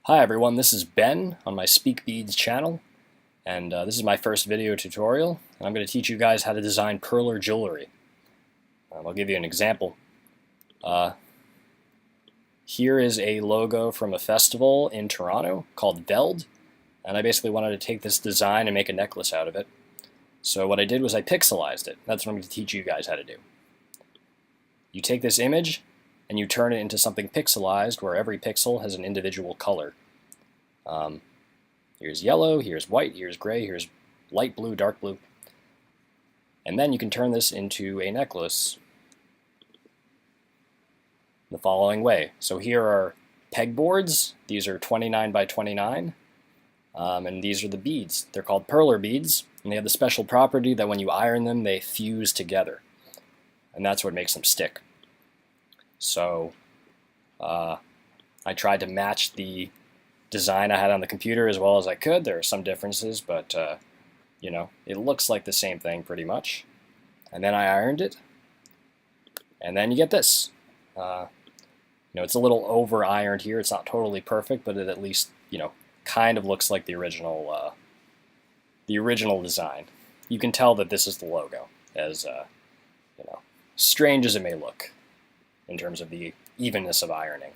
Hi everyone, this is Ben on my Speak Beads channel, and this is my first video tutorial, and I'm going to teach you guys how to design perler jewelry. I'll give you an example. Here is a logo from a festival in Toronto called Veld, and I basically wanted to take this design and make a necklace out of it. So what I did was I pixelized it. That's what I'm going to teach you guys how to do. You take this image, and you turn it into something pixelized where every pixel has an individual color. Here's yellow, here's white, here's gray, here's light blue, dark blue. And then you can turn this into a necklace the following way. So here are pegboards. These are 29 by 29. And these are the beads. They're called perler beads, and they have the special property that when you iron them, they fuse together. And that's what makes them stick. So I tried to match the design I had on the computer as well as I could. There are some differences, but you know, it looks like the same thing pretty much. And then I ironed it, and then you get this. You know, it's a little over ironed here. It's not totally perfect, but it at least, you know, kind of looks like the original design. You can tell that this is the logo, as you know, strange as it may look in terms of the evenness of ironing.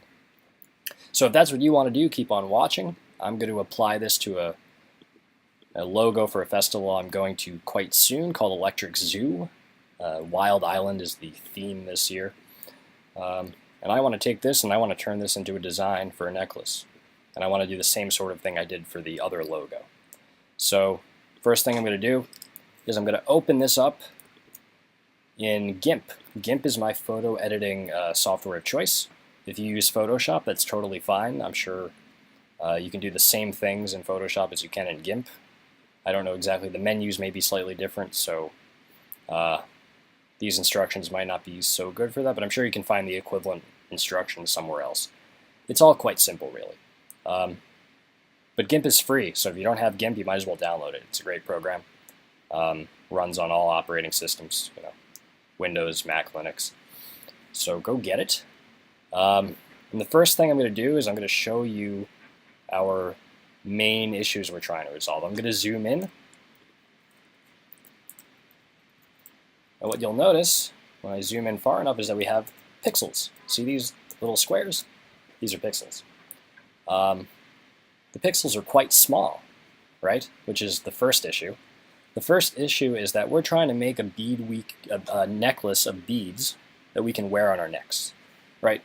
So if that's what you want to do, keep on watching. I'm going to apply this to a logo for a festival I'm going to quite soon called Electric Zoo. Wild Island is the theme this year. And I want to take this and I want to turn this into a design for a necklace. And I want to do the same sort of thing I did for the other logo. So first thing I'm going to do is I'm going to open this up in GIMP. GIMP is my photo editing software of choice. If you use Photoshop, that's totally fine. I'm sure you can do the same things in Photoshop as you can in GIMP. I don't know exactly. The menus may be slightly different, so these instructions might not be so good for that, but I'm sure you can find the equivalent instructions somewhere else. It's all quite simple, really. But GIMP is free, so if you don't have GIMP, you might as well download it. It's a great program. Runs on all operating systems, you know, Windows, Mac, Linux. So go get it. And the first thing I'm going to do is I'm going to show you our main issues we're trying to resolve. I'm going to zoom in. And what you'll notice when I zoom in far enough is that we have pixels. See these little squares? These are pixels. The pixels are quite small, right? Which is the first issue. The first issue is that we're trying to make a necklace of beads that we can wear on our necks, right?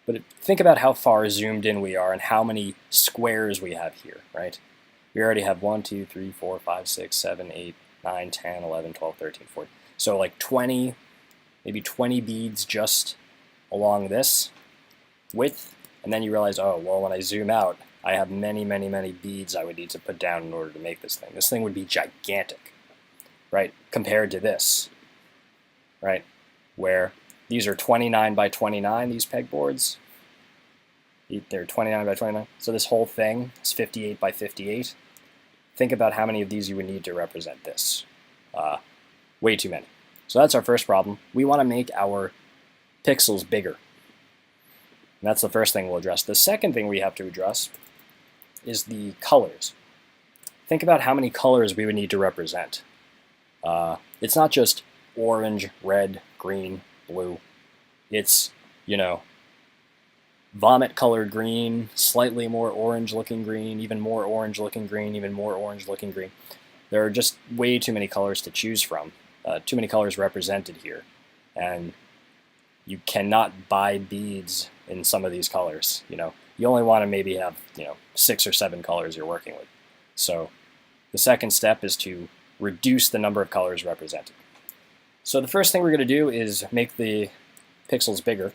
But think about how far zoomed in we are and how many squares we have here, right? We already have 1, 2, 3, 4, 5, 6, 7, 8, 9, 10, 11, 12, 13, 14. So like 20, maybe 20 beads just along this width. And then you realize, oh, well, when I zoom out, I have many, many, many beads I would need to put down in order to make this thing. This thing would be gigantic, right, compared to this, right, where these are 29 by 29, these pegboards. They're 29 by 29. So this whole thing is 58 by 58. Think about how many of these you would need to represent this. Way too many. So that's our first problem. We want to make our pixels bigger. And that's the first thing we'll address. The second thing we have to address is the colors. Think about how many colors we would need to represent. It's not just orange, red, green, blue. It's, you know, vomit colored green, slightly more orange looking green, even more orange looking green, even more orange looking green. There are just way too many colors to choose from. Too many colors represented here. And you cannot buy beads in some of these colors. You know, you only want to maybe have, you know, 6 or 7 colors you're working with. So the second step is to reduce the number of colors represented. So the first thing we're going to do is make the pixels bigger.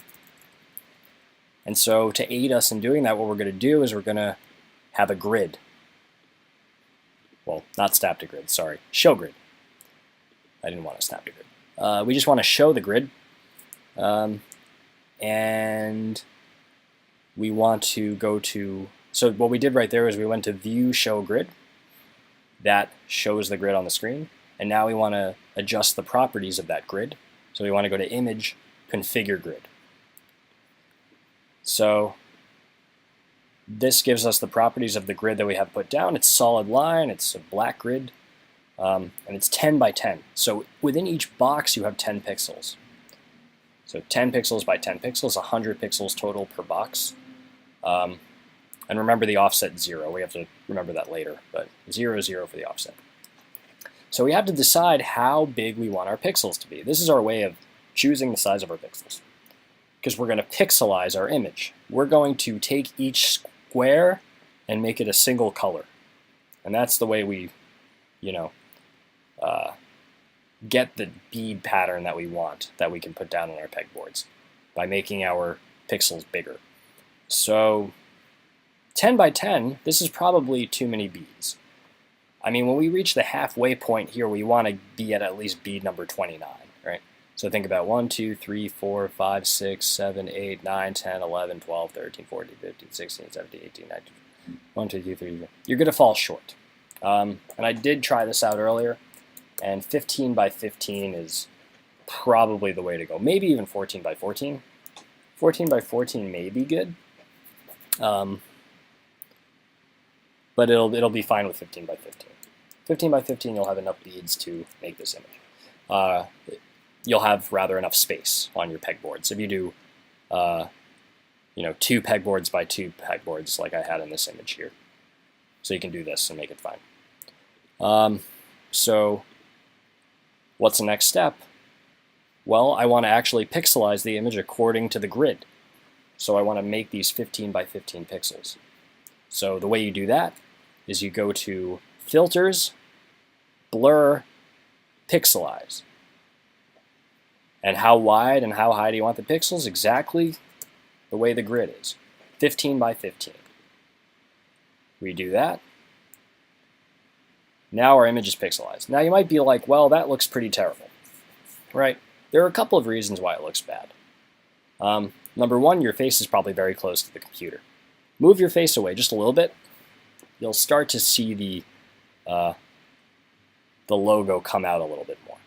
And so to aid us in doing that, what we're going to do is we're going to have a grid. Well, not snap to grid, sorry, show grid. I didn't want to snap to grid. We just want to show the grid. And we want to go to, so what we did right there is we went to View, Show Grid. That shows the grid on the screen. And now we want to adjust the properties of that grid. So we want to go to Image, Configure Grid. So This gives us the properties of the grid that we have put down. It's solid line, it's a black grid, and it's 10 by 10. So within each box you have 10 pixels. So 10 pixels by 10 pixels, 100 pixels total per box. And remember the offset 0. We have to remember that later, but 0 is 0 for the offset. So we have to decide how big we want our pixels to be. This is our way of choosing the size of our pixels, because we're going to pixelize our image. We're going to take each square and make it a single color. And that's the way we, get the bead pattern that we want, that we can put down on our pegboards by making our pixels bigger. So 10 by 10, this is probably too many beads. I mean, when we reach the halfway point here, we want to be at least bead number 29, right? So think about 1, 2, 3, 4, 5, 6, 7, 8, 9, 10, 11, 12, 13, 14, 15, 16, 17, 18, 19, 1, 2, 3, 4. You're going to fall short. And I did try this out earlier, and 15 by 15 is probably the way to go. Maybe even 14 by 14. 14 by 14 may be good, but it'll be fine with 15 by 15. 15 by 15, you'll have enough beads to make this image. You'll have rather enough space on your pegboards. If you do, 2 pegboards by 2 pegboards like I had in this image here. So you can do this and make it fine. So what's the next step? Well, I want to actually pixelize the image according to the grid. So I want to make these 15 by 15 pixels. So the way you do that is you go to Filters, Blur, Pixelize. And how wide and how high do you want the pixels? Exactly the way the grid is, 15 by 15. We do that. Now our image is pixelized. Now you might be like, well, that looks pretty terrible, right? There are a couple of reasons why it looks bad. Number one, your face is probably very close to the computer. Move your face away just a little bit. You'll start to see the logo come out a little bit more.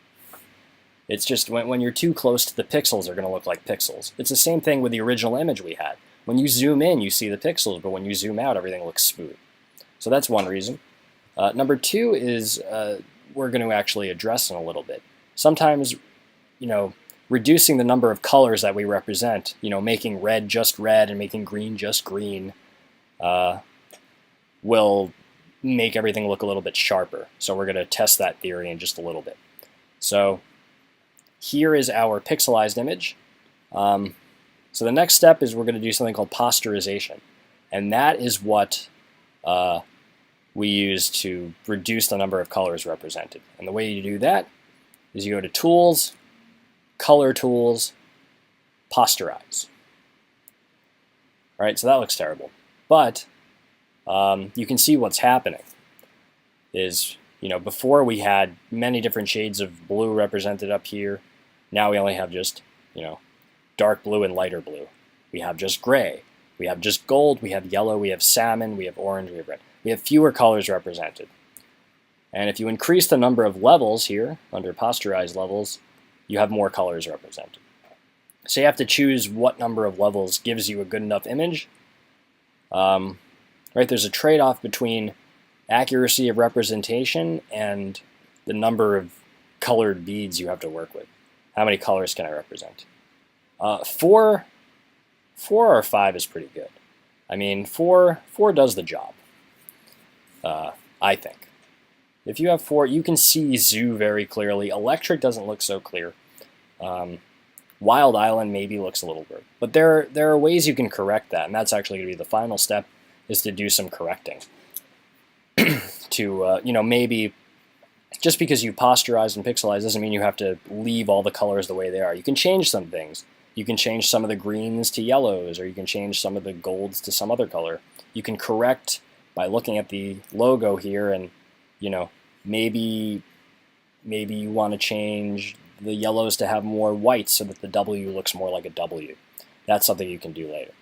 It's just when you're too close to the pixels, they're going to look like pixels. It's the same thing with the original image we had. When you zoom in, you see the pixels, but when you zoom out, everything looks smooth. So that's one reason. Number two is we're going to actually address in a little bit. Sometimes, reducing the number of colors that we represent, making red just red and making green just green, will make everything look a little bit sharper. So we're going to test that theory in just a little bit. So here is our pixelized image. So the next step is we're going to do something called Posterization. And that is what we use to reduce the number of colors represented. And the way you do that is you go to Tools, Color Tools, Posterize. All right, so that looks terrible. But you can see what's happening is, before we had many different shades of blue represented up here. Now we only have just, dark blue and lighter blue. We have just gray. We have just gold. We have yellow. We have salmon. We have orange. We have red. We have fewer colors represented. And if you increase the number of levels here, under posterized levels, you have more colors represented. So you have to choose what number of levels gives you a good enough image. Right, there's a trade-off between accuracy of representation and the number of colored beads you have to work with. How many colors can I represent? 4 or 5 is pretty good. I mean, 4 does the job, I think. If you have 4, you can see Zoo very clearly. Electric doesn't look so clear. Wild Island maybe looks a little blurry. But there are ways you can correct that, and that's actually going to be the final step, is to do some correcting. To, maybe just because you posterize and pixelize doesn't mean you have to leave all the colors the way they are. You can change some things. You can change some of the greens to yellows, or you can change some of the golds to some other color. You can correct by looking at the logo here and, maybe you want to change the yellows to have more whites so that the W looks more like a W. That's something you can do later.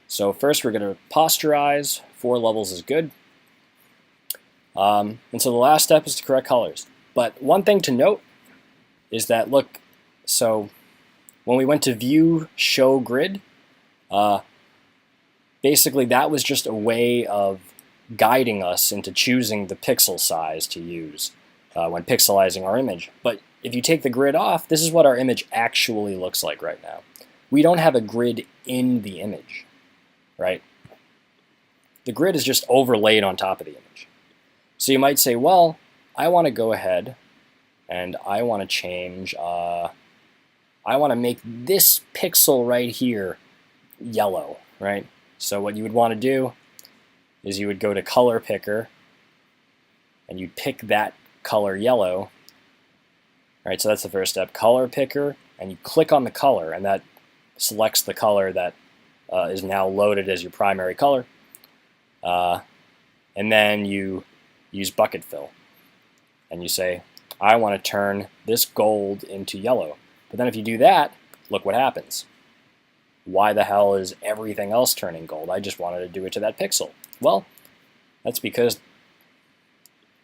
So first we're going to posterize. 4 levels is good. And so the last step is to correct colors. But one thing to note is that, look, so when we went to View, Show Grid, basically that was just a way of guiding us into choosing the pixel size to use when pixelizing our image. But if you take the grid off, this is what our image actually looks like right now. We don't have a grid in the image, right? The grid is just overlaid on top of the image. So you might say, well, I want to go ahead and I want to change, I want to make this pixel right here yellow, right? So what you would want to do is you would go to color picker and you'd pick that color yellow. All right, so that's the first step, color picker, and you click on the color, and that selects the color that is now loaded as your primary color. And then you use bucket fill, and you say, I want to turn this gold into yellow. But then if you do that, look what happens. Why the hell is everything else turning gold? I just wanted to do it to that pixel. Well, that's because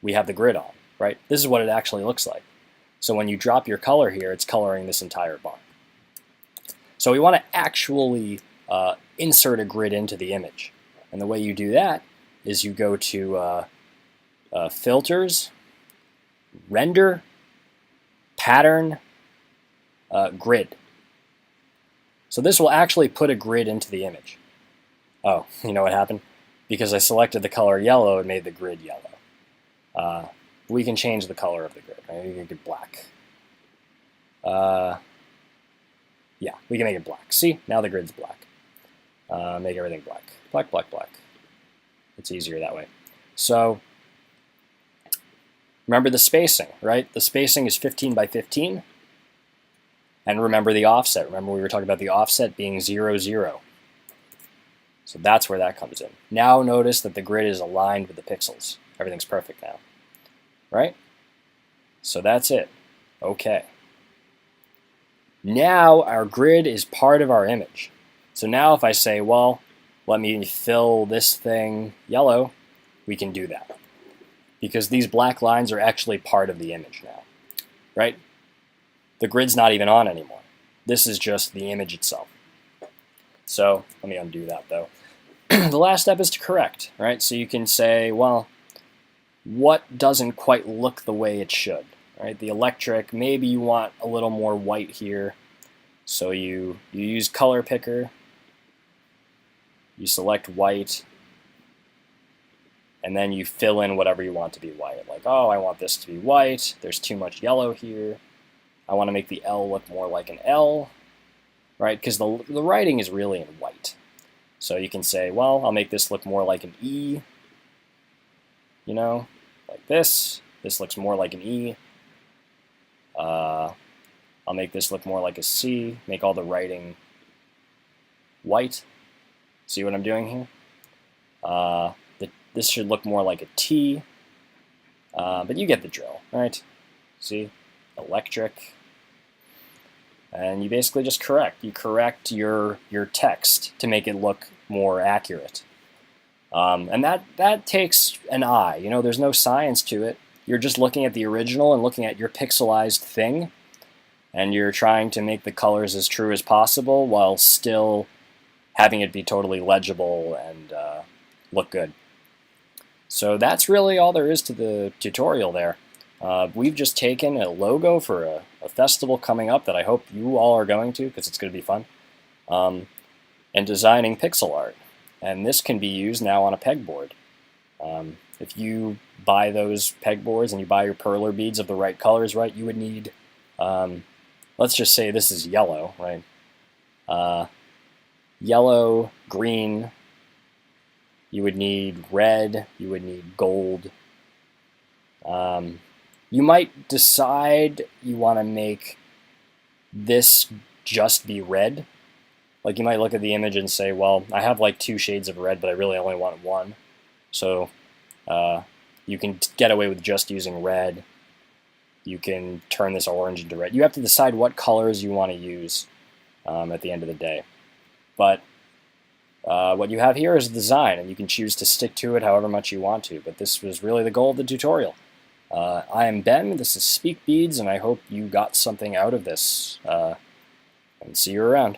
we have the grid on, right? This is what it actually looks like. So when you drop your color here, it's coloring this entire bar. So we want to actually insert a grid into the image. And the way you do that is you go to Filters, Render, Pattern, Grid. So this will actually put a grid into the image. Oh, you know what happened? Because I selected the color yellow, it made the grid yellow. We can change the color of the grid. Right? We can make it black. Yeah, we can make it black. See, now the grid's black. Make everything black. Black, black, black. It's easier that way. So remember the spacing, right? The spacing is 15 by 15. And remember the offset. Remember we were talking about the offset being 0, 0. So that's where that comes in. Now notice that the grid is aligned with the pixels. Everything's perfect now, right? So that's it. Okay. Now our grid is part of our image. So now if I say, well, let me fill this thing yellow, we can do that. Because these black lines are actually part of the image now, right? The grid's not even on anymore. This is just the image itself. So let me undo that though. The last step is to correct, right? So you can say, well, what doesn't quite look the way it should, right? The electric, maybe you want a little more white here. So you use color picker, you select white, and then you fill in whatever you want to be white. Like, oh, I want this to be white. There's too much yellow here. I want to make the L look more like an L, right? Because the writing is really in white. So you can say, well, I'll make this look more like an E, you know, like this. This looks more like an E. I'll make this look more like a C, make all the writing white. See what I'm doing here? This should look more like a T, but you get the drill, right? See, electric. And you basically just correct. You correct your text to make it look more accurate. And that takes an eye. You know, there's no science to it. You're just looking at the original and looking at your pixelized thing, and you're trying to make the colors as true as possible while still having it be totally legible and look good. So that's really all there is to the tutorial there. We've just taken a logo for a festival coming up that I hope you all are going to because it's going to be fun, and designing pixel art. And this can be used now on a pegboard. If you buy those pegboards and you buy your Perler beads of the right colors, right, you would need, let's just say this is yellow, right? Yellow, green, you would need red, you would need gold. You might decide you want to make this just be red. Like you might look at the image and say, well, I have like 2 shades of red, but I really only want 1. So you can get away with just using red. You can turn this orange into red. You have to decide what colors you want to use at the end of the day. But what you have here is a design, and you can choose to stick to it however much you want to. But this was really the goal of the tutorial. I am Ben, this is Speak Beads, and I hope you got something out of this. And see you around.